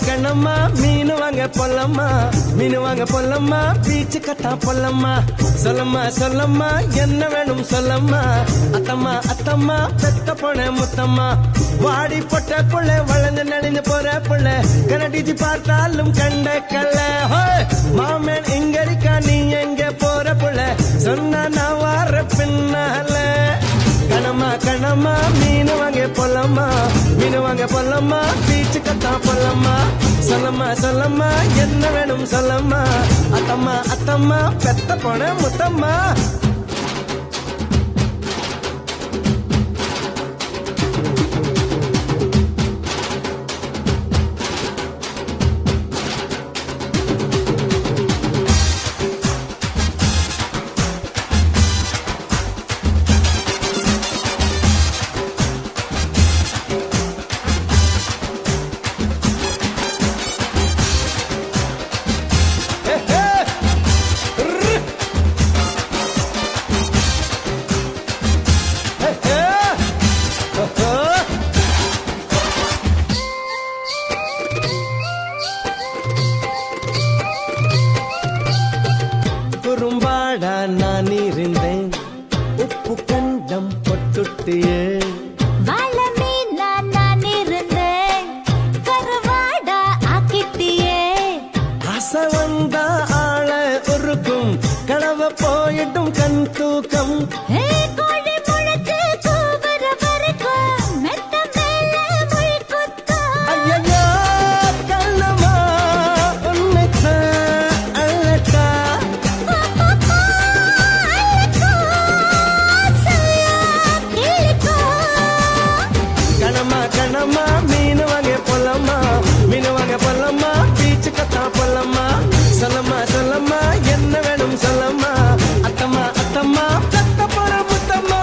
கண்ணம்மா மீன் வாங்க பொல்லம்மா, மீன் வாங்க பொல்லம்மா, பீச்சு கட்டா பொல்லம்மா. சொல்லம்மா சொல்லம்மா என்ன வேணும் சொல்லம்மா, அத்தம்மா அத்தம்மா பெத்த பொண்ண முத்தம்மா. வாடி பொட்ட புள்ள வளர்ந்து நடிந்து போற புள்ள, கனடிச்சு பார்த்தாலும் கண்ட கல்ல. மாமன் எங்க இருக்கா நீ எங்க போற புள்ள, சொன்னா நான் வார பின்னால. கணமா கணமா மீன் வாங்க பொல்லம்மா, மீன் வாங்க பொல்லம்மா, பீச்சு கட்டா பொல்லம்மா. சொல்லம்மா சொல்லம்மா என்ன வேணும் சொல்லம்மா, அத்தம்மா அத்தம்மா பெத்த பொண்ண முத்தம்மா. குறும்பாடா நான் இருந்தேன், உப்பு கண்டம் பொட்டுட்டியே. வாழ மீனா நான் இருந்தேன், கருவாடா ஆக்கிட்டியே. ஆசை வந்தா ஆள உருக்கும், கனவ போயிட்டும் கண் தூக்கம். கோழி முளைச்சு கூவுற வரைக்கும் மெத்த மேல முள் குத்தும். ஐயையோ கண்ணம்மா உன்னைத்தான் அழட்டா. கணமா கணமா மீன் வாங்க பொல்லம்மா, மீன் வாங்க பொல்லம்மா, பீச்சு கத்தா பொல்லம்மா. சொல்லம்மா சொல்லம்மா என்ன வேணும் சொல்லம்மா, அத்தம்மா அத்தம்மா பெத்த பொண்ண முத்தம்மா.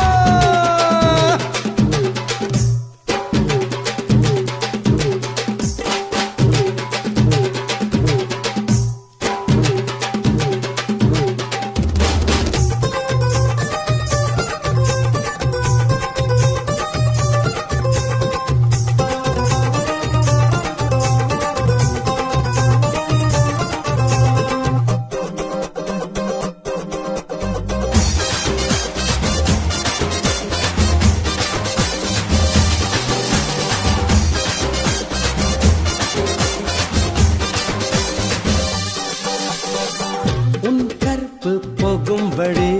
உன் கற்பு போகும்படி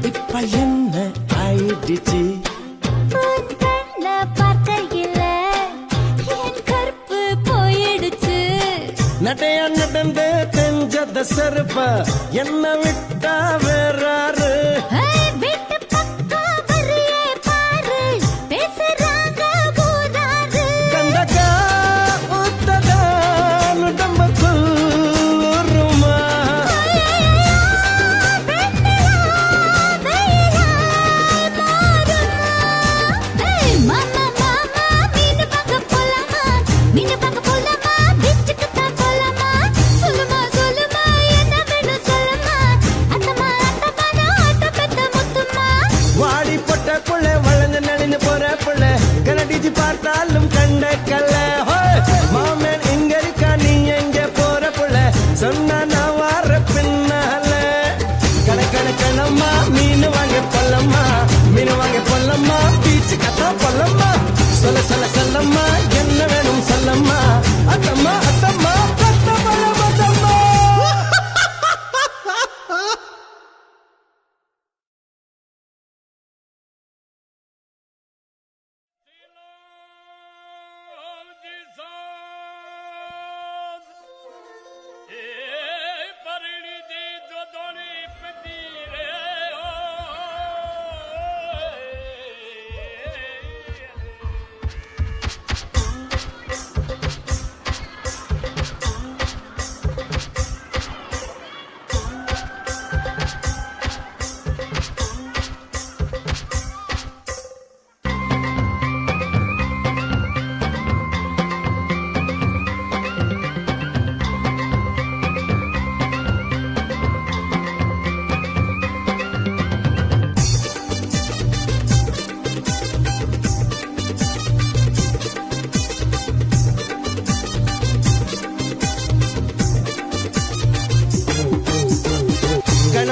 இப்ப என்ன ஆயிடுச்சு. உன் கண்ண பார்க்கையில என் கற்பு போயிடுச்சு. நடைய நடந்து தெரிஞ்சத செருப்ப என்ன விட்டா வேறாரு. வீட்டு பக்கம் வரியே பாரு, பேசுறாங்க ஊராரு. கண்டக்கா ஊத்ததா உடம்புக்குள் ஊறுமா. வாடி பொட்ட புள்ள வளர்ந்து நடிந்து போற புள்ள, கனடிச்சு பார்த்தாலும் கண்ட கல்ல. மாமன் எங்க இருக்கா நீ எங்க போற புள்ள, சொன்னா நான் வார பின்னால. கணக்கணக்கணம்மா மீன் வாங்க பொல்லம்மா, மீன் வாங்க பொல்லம்மா, பீச்சு கத்தா பொல்லம்மா. சொல்ல சொல்ல சொல்லம்மா என்ன வேணும் சொல்லம்மா, அத்தம்மா அத்தம்மா பெத்த பொண்ண முத்தம்மா.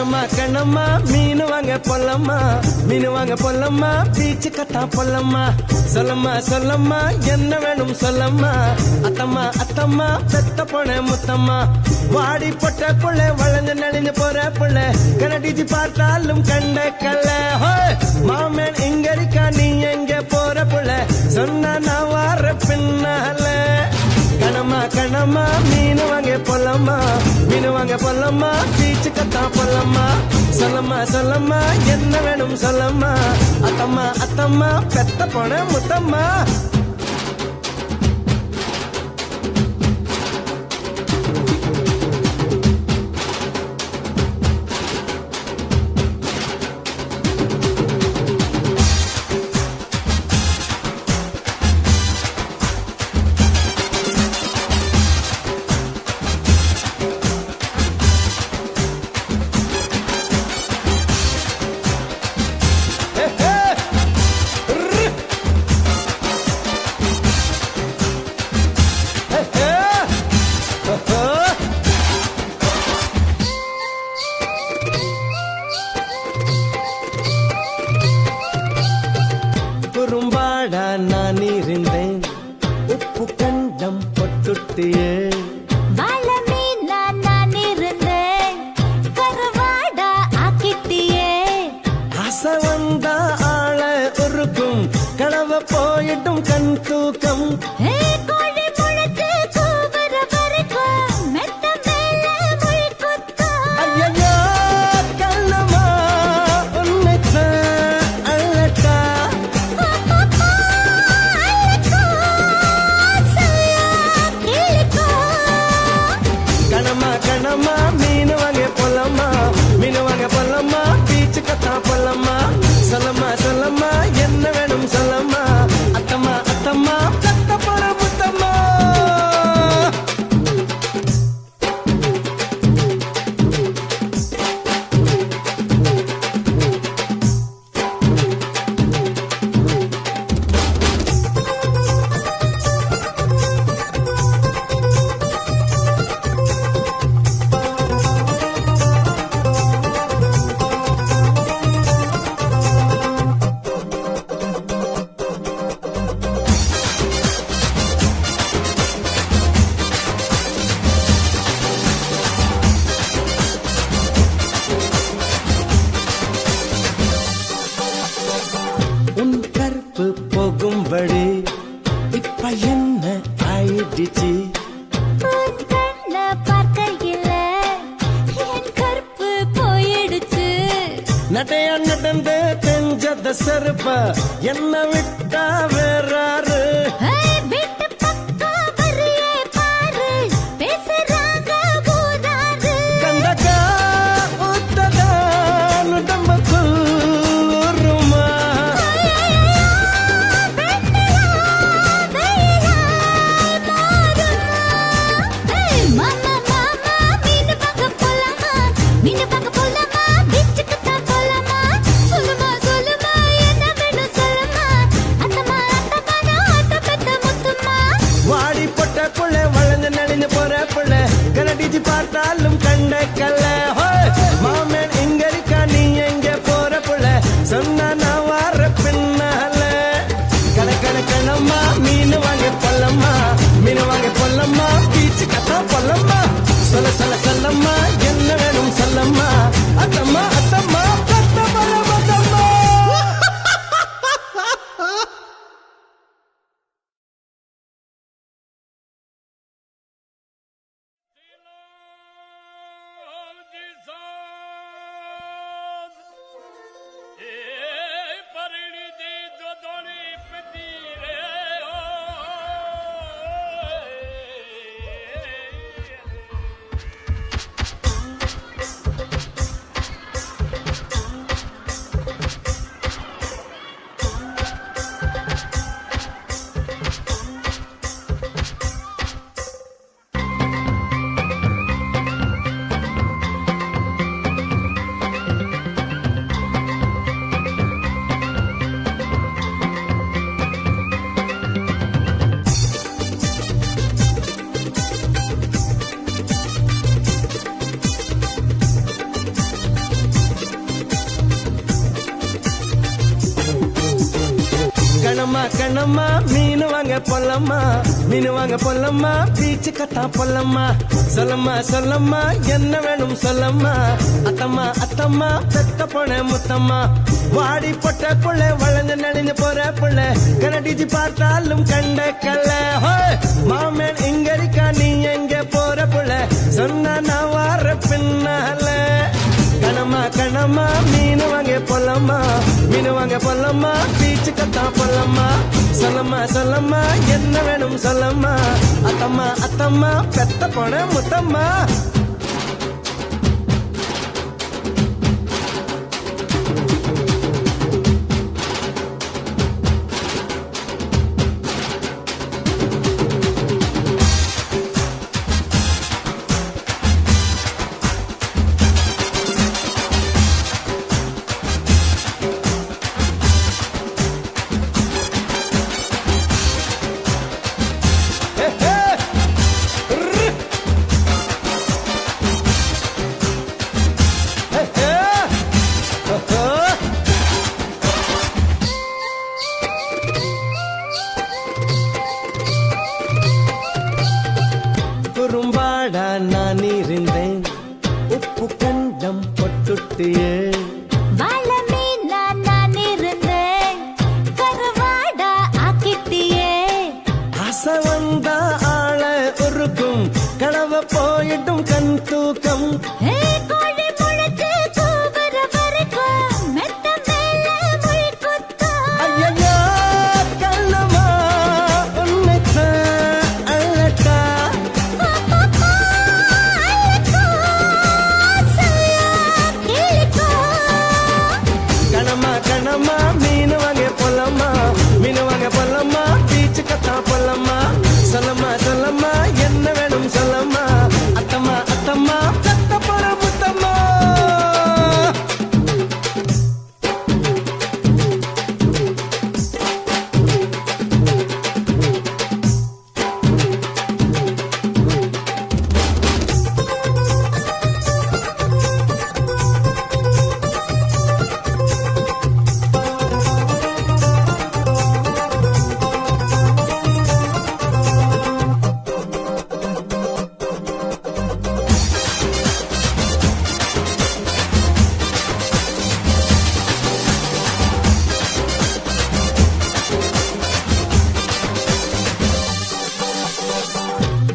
கணமா கணமா மீன் வாங்க பொல்லம்மா மீன் வாங்க பொல்லம்மா பீச்சு கட்டா பொல்லம்மா சொல்லம்மா சொல்லம்மா என்ன வேணும் சொல்லம்மா அத்தம்மா அத்தம்மா பெத்த போன முத்தம்மா வாடி பொட்ட புள்ள வளைஞ்சு நெளிஞ்சு போற புள்ள கனடிச்சு பார்த்தாலும் கண்ட கல்ல மாமன் இங்க இருக்கா நீ எங்க போற புள்ள சொன்ன நான் வார பின்னால கணமா கணமா மீன் வாங்க பொல்லம்மா மீன் வாங்க பொல்லம்மா பீச்சு கத்தா பொல்லம்மா சொல்லம்மா சொல்லம்மா என்ன வேணும் சொல்லம்மா அத்தம்மா அத்தம்மா பெத்த போன முத்தம்மா குறும்பாடா நான் இருந்தேன் உப்பு கண்டம் பொட்டுட்டியே வாழ மீனா நான் இருந்தேன் கருவாடா ஆக்கிட்டியே ஆசை வந்தா ஆள உருக்கும் கனவ போயிட்டும் கண் தூக்கம் கோழி முளைச்சு கூவுற வரைக்கும் மெத்த மேல முள் குத்தும் ஐயோ கண்ணம்மா உன்னைத்தான் அழட்டா கணமா கணமா மீன் வாங்க பொல்லம்மா மீன் வாங்க பொல்லம்மா பீச்சு கத்தா பொல்லம்மா சொல்லம்மா சொல்லம்மா என்ன வேணும் சொல்லம்மா அத்தம்மா அத்தம்மா கத்த போற முத்தம்மா உன் கற்பு போகும்படி இப்ப என்ன ஆயிடுச்சு உன் கண்ண பார்க்கையில என் கற்பு போயிடுச்சு நடையா நடந்து தெஞ்சத செருப்ப என்ன விட்டா வேறாரு வீட்டு பக்கம் வரியே பாரு பேசுறாங்க ஊராரு கண்டக்கா ஊத்ததான் உடம்புக்குள் ஊறுமா மாமா மாமா மீன் பார்க்க போலாமா மீன் பார்க்க போலாமா பீச்சுக்கு தான் போலாமா சொல்லுமா சொல்லுமா என்ன வேணும் சொல்லுமா அத்தம்மா அத்தம்மா நான் ஆட்ட பெத்த முத்துமா வாடி பொட்ட புள்ள வளைஞ்சு நடிஞ்சு போற புள்ள கனடிச்சு பார்த்தாலும் கண்ட கல்ல மாமன் இங்க இருக்கா நீ எங்க போற புள்ள சொன்ன நான் வார பின்னால கணக்கணக்கணம்மா மீன் வாங்க பொல்லம்மா மீன் வாங்க பொல்லம்மா பீச்சு கத்தா பொல்லம்மா சொல்ல சொல்ல சொல்லம்மா என்ன வேணும் சொல்லம்மா அத்தம்மா அத்தம்மா பெத்த போற முத்தம்மா கண்ணம்மா மீன் வாங்க பொல்லம்மா மீன் வாங்க பொல்லம்மா பீச்சு கத்தா பொல்லம்மா சொல்லம்மா என்ன வேணும் சொல்லம்மா அத்தம்மா அத்தம்மா பெத்த பொண்ண முத்தம்மா வாடி பொட்ட புள்ள வளைஞ்சு நடிஞ்சு போற புள்ள கனடிச்சு பார்த்தாலும் கண்ட கல்ல மாமன் இங்க இருக்கா நீ எங்க போற புள்ள சொன்னா நான் வார பின்னால கணமா மீன் வாங்க பொல்லம்மா மீன் வாங்க பொல்லம்மா பீச்சு கத்தா பொல்லம்மா சொல்லம்மா என்ன வேணும் சொல்லம்மா அத்தம்மா அத்தம்மா பெத்த பொண்ண முத்தம்மா குறும்பாடா நான் இருந்தேன் உப்பு கண்டம் பொட்டுட்டியே வாழ மீனா நான் இருந்தேன் கருவாடா ஆக்கிட்டியே ஆசை வந்தா ஆள உருக்கும் கனவ போயிட்டும் கண் தூக்கம் கோழி முளைச்சு கூவுற வரைக்கும் மெத்த மேல முள் குத்தும் ஐயையோ கண்ணம்மா உன்னைத்தான் அழட்டா கணமா மீன் வாங்க பொல்லம்மா மீன் வாங்க பொல்லம்மா பீச்சு கத்தா பொல்லம்மா சொல்லம்மா என்ன வேணும் சொல்லம்மா அத்தம்மா அத்தம்மா பெத்த பொற முத்தம்மா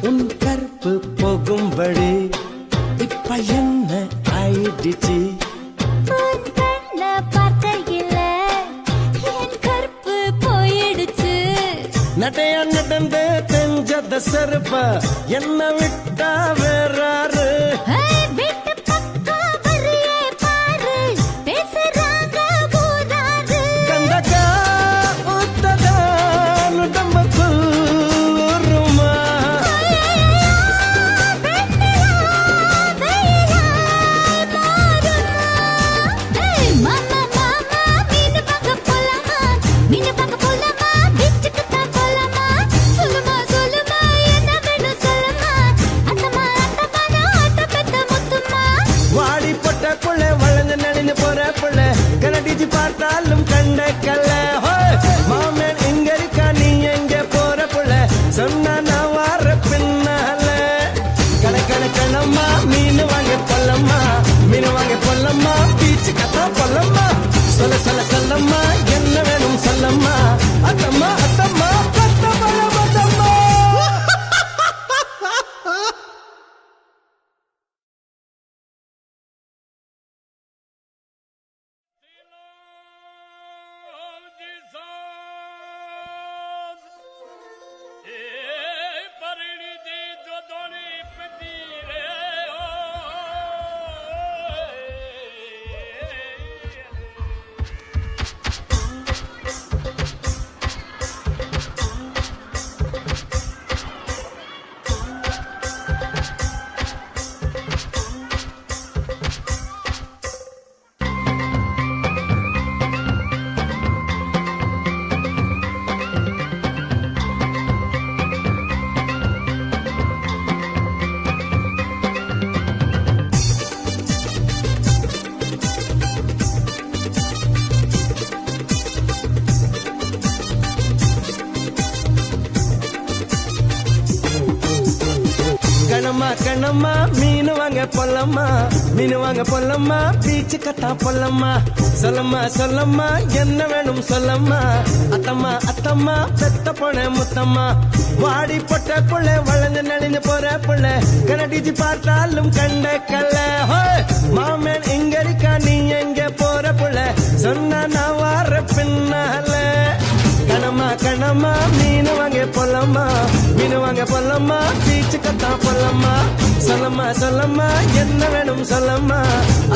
உன் கற்பு போகும்படி இப்ப என்ன ஆயிடுச்சு உன் கண்ண பார்க்கையில என் கற்பு போயிடுச்சு நடையா நடந்து தெஞ்சத செருப்ப என்ன விட்டா வேறாரு வீட்டு பக்கம் வரியே பாரு பேசுறாங்க ஊராரு கண்டக்கா ஊத்ததா உடம்புக்குள் ஊறுமா வாடி பொட்ட புள்ள வளைஞ்சு நடிஞ்சு போற புள்ள கனடிச்சு பார்த்தாலும் கண்ட கல்ல மாமன் இங்க இருக்கா நீ எங்க போற புள்ள சொன்னா நான் வார பின்னால கணக்கணக்கணம்மா மீன் வாங்க பொல்லம்மா மீன் வாங்க பொல்லம்மா பீச்சு கத்தா பொல்லம்மா சொல்லம்மா என்ன வேணும் சொல்லம்மா அத்தம்மா அத்தம்மா பெத்த பொற முத்தம்மா பொல்லம்மா மீன் வாங்க பொல்லம்மா மீன் வாங்க பொல்லம்மா பீச்சு கட்டா பொல்லம்மா சொல்லம்மா சொல்லம்மா என்ன வேணும் சொல்லம்மா அத்தம்மா அத்தம்மா பெத்த பொண்ண முத்தம்மா வாடி பொட்ட புள்ள வளைஞ்சு நெளிஞ்சு போற புள்ள கனடிச்சு பார்த்தாலும் கண்ட கல்ல மாமன் இங்க இருக்கா நீ எங்க போற புள்ள சொன்னா நான் வார பின்னால கணமா கணமா மீன் வாங்க பொல்லம்மா மீன் வாங்க பொல்லம்மா பீச்சு கத்தா பொல்லம்மா சொல்லம்மா சொல்லம்மா என்ன வேணும் சொல்லம்மா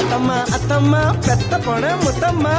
அத்தம்மா அத்தம்மா பெத்த பொண்ண முத்தம்மா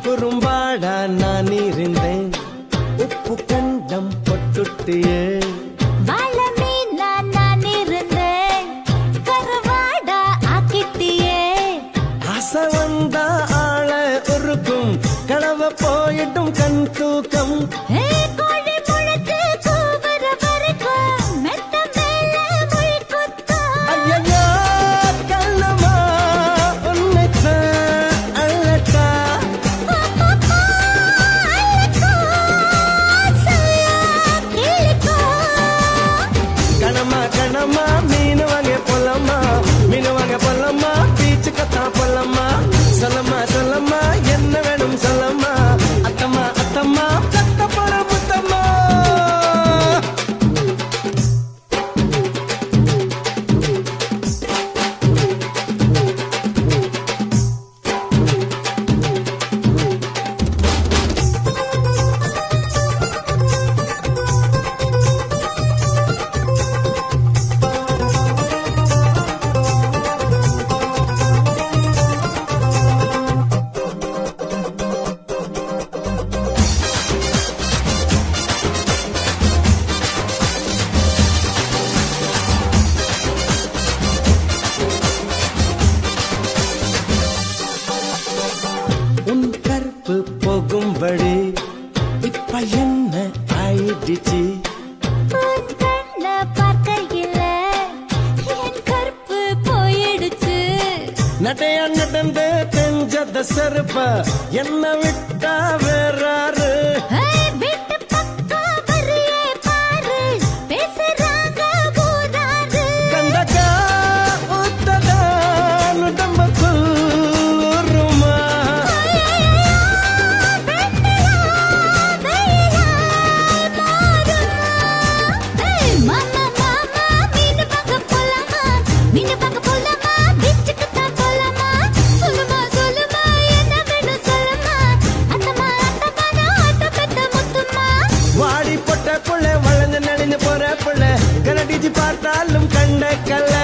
குறும்பாடா நான் இருந்தேன் உப்பு கண்டம் பொட்டுட்டியே வாழ மீனா நான் இருந்தேன் கருவாடா ஆக்கிட்டியே ஆசை வந்தா ஆள உருக்கும் கனவ போயிட்டும் கண் தூக்கம் கோழி முளைச்சு கூவுற வரைக்கும் மெத்த மேல முள் குத்தும் ஐயையோ கண்ணம்மா உன்னைத்தான் அழட்டா கணமா கணமா மீன் வாங்க பொல்லம்மா மீன் வாங்க பொல்லம்மா பீச்சு கத்தா பொல்லம்மா சொல்லம்மா சொல்லம்மா என்ன வேணும் சொல்லம்மா அத்தம்மா அத்தம்மா கத்த போற முத்தம்மா உன் கற்பு போகும்படி இப்ப என்ன ஆயிடுச்சு உன் கண்ண பார்க்கையில என் கற்பு போயிடுச்சு நடையா நடந்து தெஞ்சத செருப்ப என்ன விட்டா வேறாரு வீட்டு பக்கம் வரியே பாரு பேசுறாங்க ஊராரு கண்டக்கா ஊத்ததா உடம்புக்குள் ஊறுமா மாமா மாமா மீன் பார்க்க போலாமா மீன் பார்க்க போலாமா பீச்சுக்கு தான் போலாமா சொல்லுமா சொல்லுமா என்ன வேணும் சொல்லுமா அத்தம்மா அத்தம்மா ஆட்ட பெத்த முத்துமா வாடி பொட்ட புள்ள வளைஞ்சு நடிஞ்சு போற புள்ள கனடிச்சு பார்த்தாலும் கண்ட கல்ல